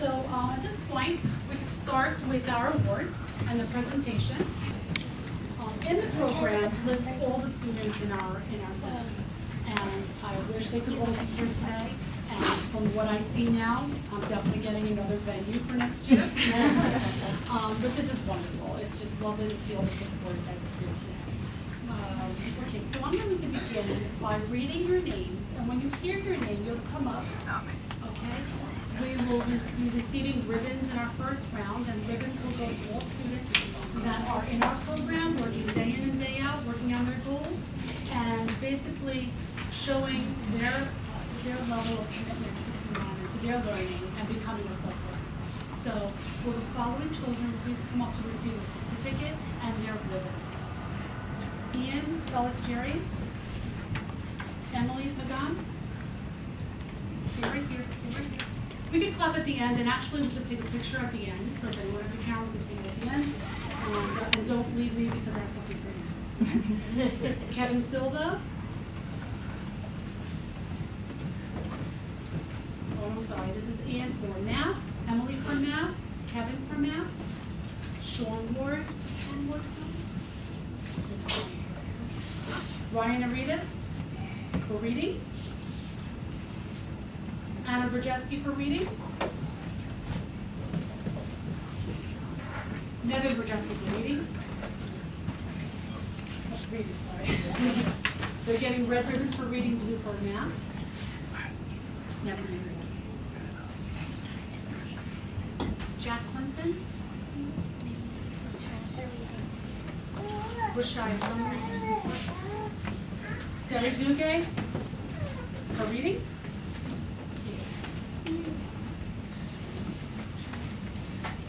So at this point, we could start with our awards and the presentation. In the program lists all the students in our center, and I wish they could all be here today. And from what I see now, I'm definitely getting another venue for next year. But this is wonderful. It's just lovely to see all the support that's here today. Okay, so I'm going to begin by reading your names, and when you hear your name, you'll come up. Okay? We will be receiving ribbons in our first round, and ribbons will go to all students that are in our program, working day in and day out, working on their goals, and basically showing their level of commitment to Kumon and to their learning and becoming a self-learner. So, will the following children please come up to receive a certificate and their ribbons? Ian Ballestieri, Emily Pagan. Stay right here, stay right here. We could clap at the end, and actually we could take a picture at the end, so if anyone has a camera, we could take it at the end. And don't leave me because I have something for you. Kevin Silva. Oh, I'm sorry, this is Ian for math, Emily for math, Kevin for math, Sean Ward. Sean Ward? Ryan Aridis for reading. Anna Brzeski for reading. Nevin Brzeski for reading. Oh, reading, sorry. They're getting red ribbons for reading, blue for math. Nevin. Jack Clinton. Rashai. Sarah Duque for reading.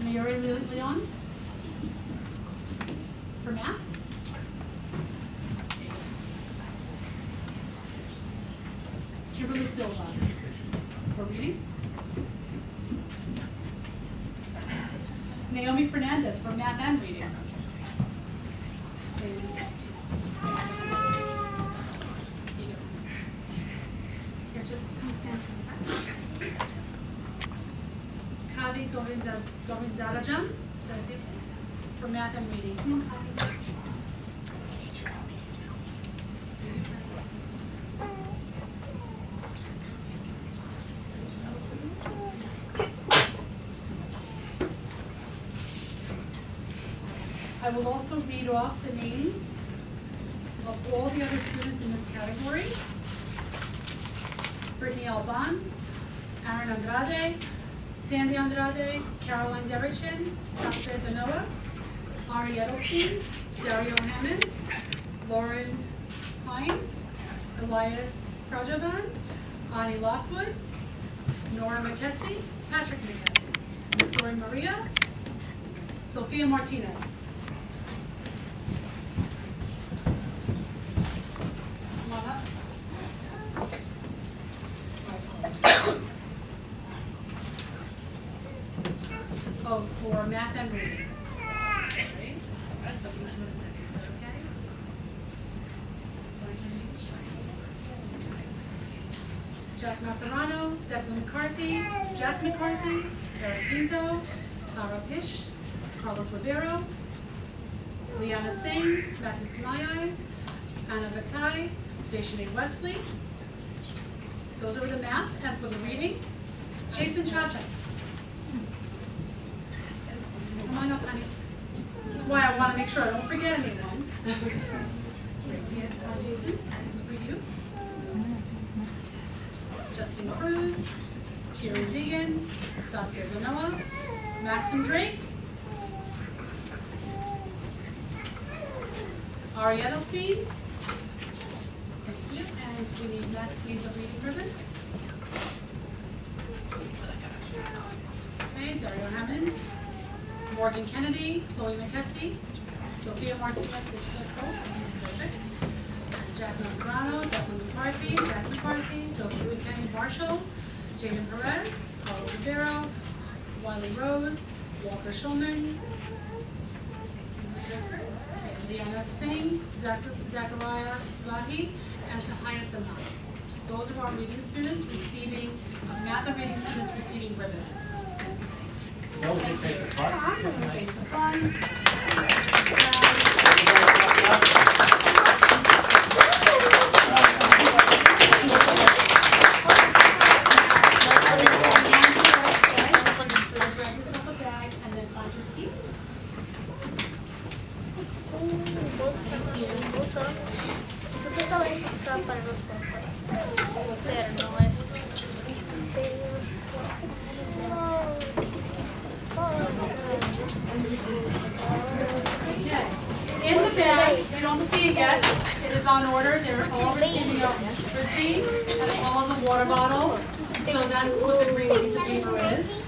Mary Leon for math. Kimberly Silva for reading. Naomi Fernandez for math and reading. Kavi Govindarajan, that's it, for math and reading. I will also read off the names of all the other students in this category. Brittany Alban, Aaron Andrade, Sandy Andrade, Caroline Derrichin, Safir Danoa, Ari Edelstein, Dario Hammond, Lauren Hines, Elias Prajovan, Ani Lockwood, Nora McKessie, Patrick McKessie, Missouri Maria, Sophia Martinez. Come on up. Oh, for math and reading. Sorry. I'll give you 2 in a second. Is that okay? Jack Macerano, Declan McCarthy, Jack McCarthy, Eric Pinto, Clara Pish, Carlos Rivero, Liana Singh, Matthew Smayai, Anna Vatai, Deshmay Wesley. Those are the math, and for the reading, Jason Chacha. Come on up, honey. This is why I want to make sure I don't forget anyone. Jason, this is for you. Justin Cruz, Kieran Deegan, Safir Vanoa, Maxim Drake, Ari Edelstein. Thank you, and we need next needs a reading ribbon. Okay, Dario Hammond, Morgan Kennedy, Chloe McKessie, Sophia Martinez gets good hope, perfect. Jack Macerano, Declan McCarthy, Jack McCarthy, Joseph Kenny Marshall, Jaden Perez, Carlos Rivero, Wiley Rose, Walker Schulman, Liana Singh, Zachariah Tvahi, and Tahaya Zaman. Those are our reading students receiving, math and reading students receiving ribbons. No, we did face the front. I'm That's gonna nice. face the front. Grab yourself a bag and then find your seats. Porque só esse que só para os bolsos. Pero no es. Okay. In the bag, you don't see it yet. It is on order. They're all receiving a frisbee as well as a water bottle. So that's what the green piece of paper is.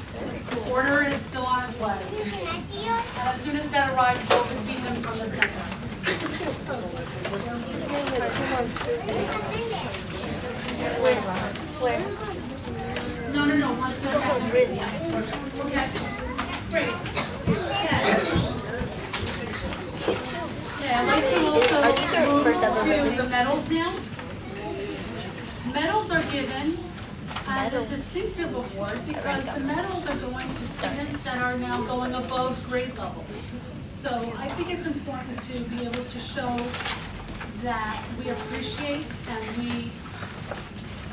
The order is still on its way. As soon as that arrives, they'll receive them from the center. No. Once it's back. Okay. Great. Okay, I'd like to also Are these your move first ever to ribbons? the medals now. Medals are given as a distinctive award because the medals are going to students that are now going above grade level. So I think it's important to be able to show that we appreciate and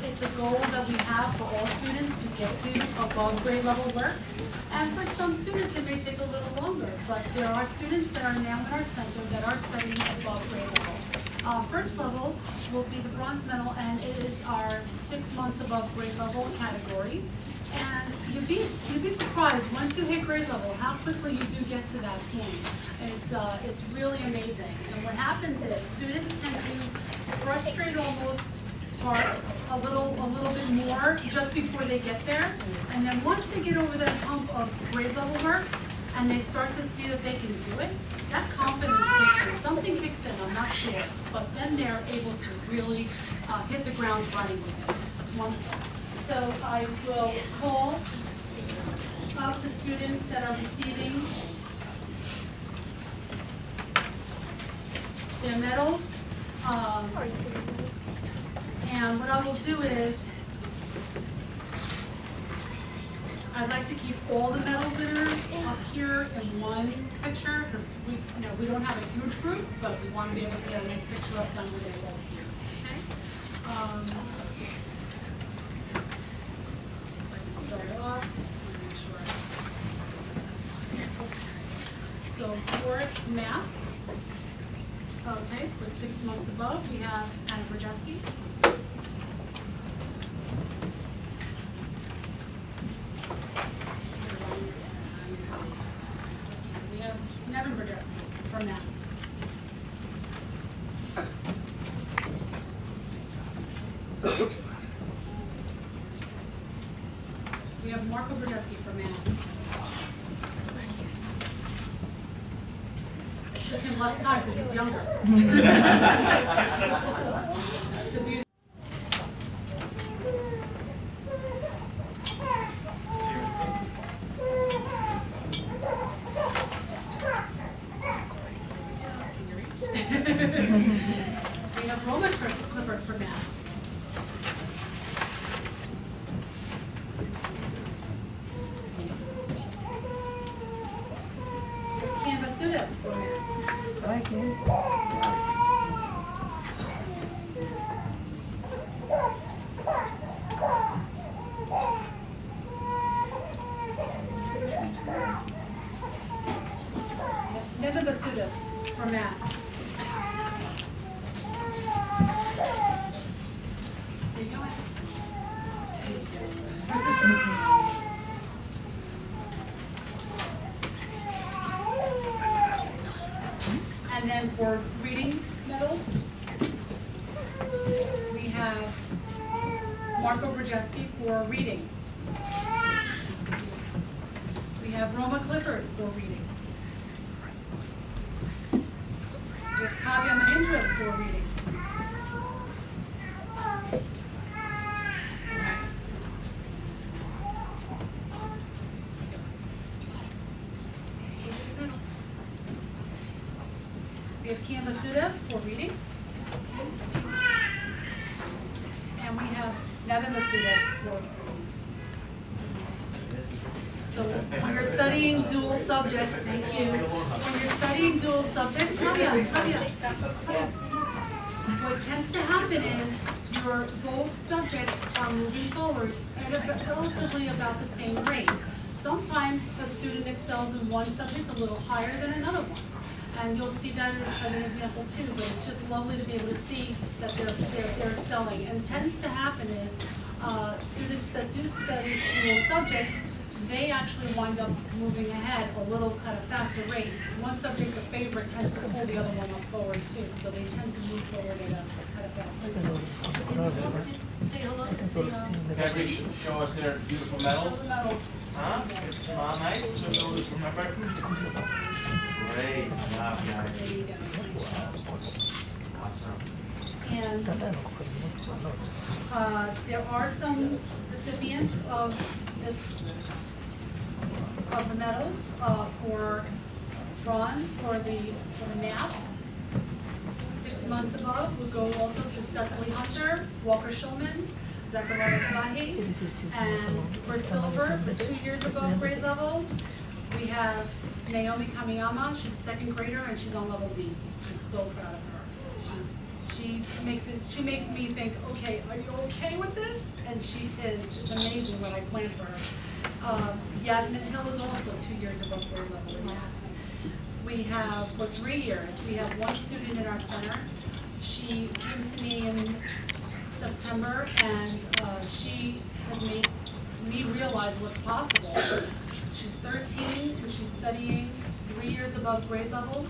it's a goal that we have for all students to get to above grade level work. And for some students, it may take a little longer, but there are students that are now in our center that are studying above grade level. First level will be the bronze medal, and it is our 6 months above grade level category. And you'd be surprised, once you hit grade level, how quickly you do get to that point. It's really amazing. And what happens is students tend to frustrate almost a little bit more just before they get there. And then once they get over that hump of grade level work and they start to see that they can do it, that confidence kicks in. Something kicks in, I'm not sure. But then they're able to really hit the ground running with it. It's wonderful. So I will call up the students that are receiving their medals. And what I will do is, I'd like to keep all the medal winners up here in one picture because we don't have a huge group, but we want to be able to get a nice picture of them with it all here. Okay. So, I'd like to start off. Make sure. So for math, okay, for 6 months above, we have Anna Brzezinski. Nevin Brodesky from math. We have Marco Brodesky from math. It took him less time because he's younger. That's the beauty. We have Roman Clifford for math. Canvas Suda for math. Thank you. Nevin Basuda for math. There you go. And then for reading medals, we have Marco Brzezinski for reading. We have Roma Clifford for reading. We have Kavya Mahindra for reading. We have Kian Masuda for reading. And we have Nevin Masuda for reading. So when you're studying dual subjects, thank you. When you're studying dual subjects, what tends to happen is your both subjects are moving forward at a relatively about the same rate. Sometimes a student excels in one subject a little higher than another one. And you'll see that as an example too, but it's just lovely to be able to see that they're excelling. And tends to happen is students that do study dual subjects, they actually wind up moving ahead a little at a faster rate. One subject, the favorite, tends to pull the other one up forward too, so they tend to move forward at a faster rate. So can you say hello? Can you show us their beautiful medals? Show the medals. Huh? It's nice. So you remember? Great job, guys. There you go. Nice. Awesome. And there are some recipients of the medals for bronze for the math. 6 months above would go also to Cecily Hunter, Walker Shulman, Zachariah Tahi, and for silver for 2 years above grade level, we have Naomi Kamiyama. She's a second grader and she's on level D. I'm so proud of her. She makes me think, okay, are you okay with this? And she is. It's amazing what I planned for her. Yasmin Hill is also 2 years above grade level in math. We have, for 3 years, we have one student in our center. She came to me in September and she has made me realize what's possible. She's 13 and she's studying 3 years above grade level.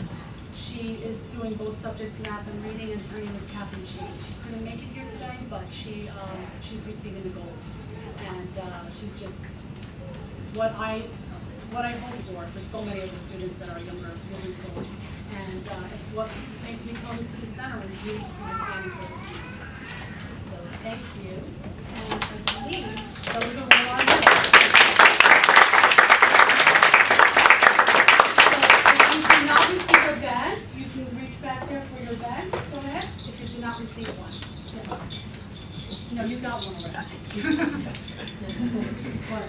She is doing both subjects, math and reading, and her name is Kathy. She couldn't make it here today, but she's receiving the gold. And she's just, it's what I hope for so many of the students that are younger, moving forward. And it's what makes me come to the center and do my planning for the students. So thank you. And I believe those are all our notes. So if you do not receive a bag, you can reach back there for your bags. Go ahead. If you do not receive one. Yes. No, you got one already. What?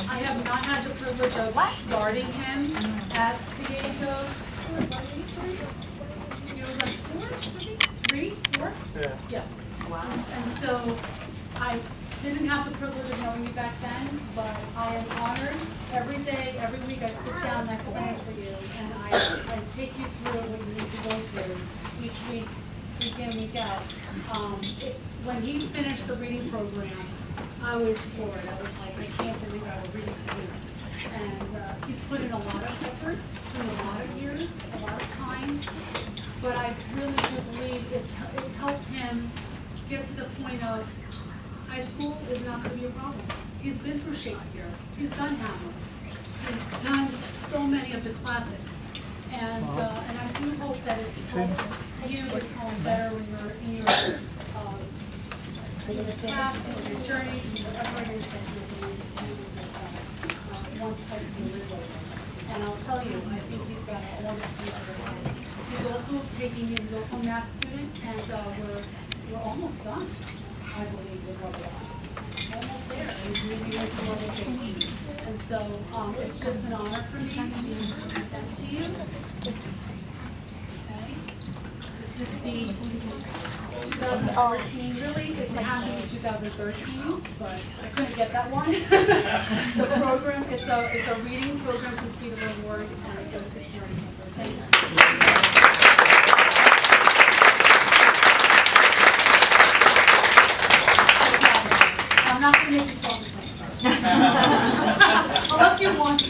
I have not had the privilege of starting him at the age of, he was like 4, was he? 3, 4? Yeah. Wow. And so I didn't have the privilege of knowing you back then, but I am honored. Every day, every week I sit down and I plan for you, and I take you through what you need to go through each week, week in, week out. When he finished the reading program, I was floored. I was like, I can't believe I will read it for you. And he's put in a lot of effort, it's been a lot of years, a lot of time, but I really do believe it's helped him get to the point of high school is not going to be a problem. He's been through Shakespeare, he's done Hamlet, he's done so many of the classics, and I do hope that it's helped you become better when you're in your path, in your journey, to whatever it is that you're going to do with yourself once high school is over. And I'll tell you, I think he's got a wonderful future ahead. He's also a math student, and we're almost done, I believe, with level 1. Almost there, and we're moving into level JC. And so it's just an honor for me to be able to present to you. Okay. This is the 2014, really, it has to be 2013, but I couldn't get that one. The program, it's a reading program completed award, and it goes to Karen. Thank you. I'm not going to make you talk to me. Unless you want to.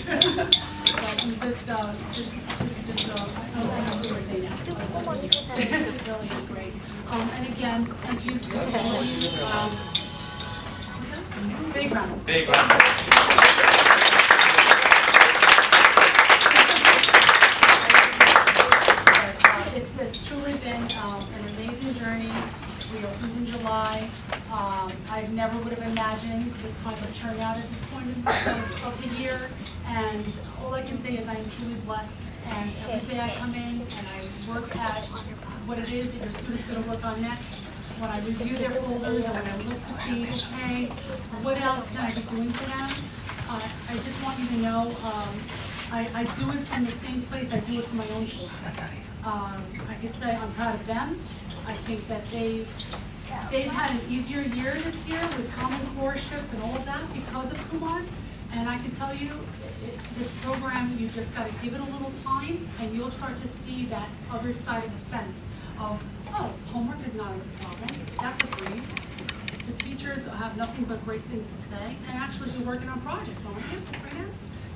But it's just I know it's a weird day now. It really is great. And again, thank you to all of you. Big round of applause. Big round. It's truly been an amazing journey. We opened in July. I never would have imagined this kind of turnout at this point of the year. And all I can say is I am truly blessed. And every day I come in and I work at what it is that your student's going to work on next. When I review their folders and when I look to see, okay, what else can I be doing for them? I just want you to know, I do it from the same place I do it for my own children. I could say I'm proud of them. I think that they've had an easier year this year with Common Core shift and all of that because of Kumon. And I can tell you, this program, you just got to give it a little time, and you'll start to see that other side of the fence of, oh, homework is not a problem. That's a breeze. The teachers have nothing but great things to say, and actually you're working on projects, aren't you, right now?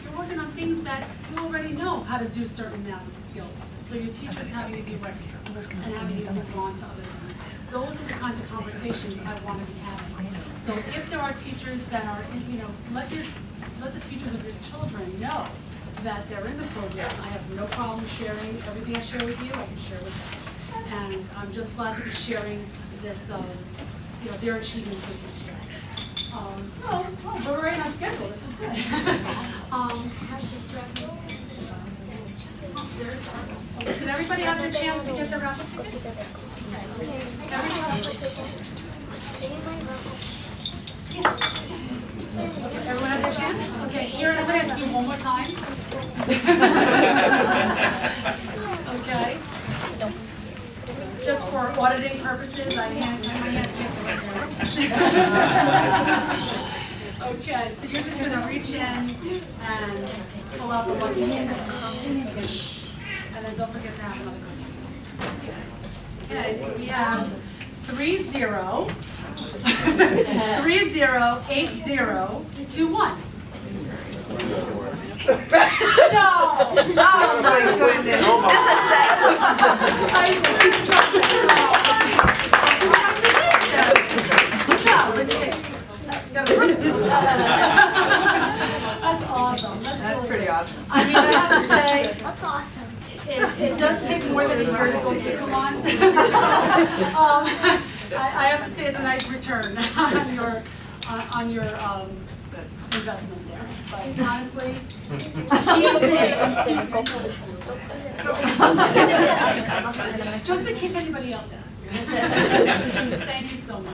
You're working on things that you already know how to do certain math skills. So your teacher's having to do extra and having to move on to other things. Those are the kinds of conversations I want to be having. So if there are teachers that are, let the teachers of your children know that they're in the program. I have no problem sharing everything I share with you, I can share with them. And I'm just glad to be sharing this, their achievements with this year. We're right on schedule, this is good. Did everybody have their chance to get their raffle tickets? Everyone had their chance? Okay, here, I'm going to ask you one more time. Okay. Just for auditing purposes, my hands can't go right there. Okay, so you're just going to reach in and pull out the lucky ticket. And then don't forget to have another cookie. Okay, so we have 308021. No! Oh my goodness. This was sad. Good job. Let's see. That's awesome. That's pretty awesome. I mean, I have to say, That's awesome. it does take more than a year to go through Kumon. I have to say it's a nice return on your investment there. But honestly, just in case anybody else asks. Thank you so much.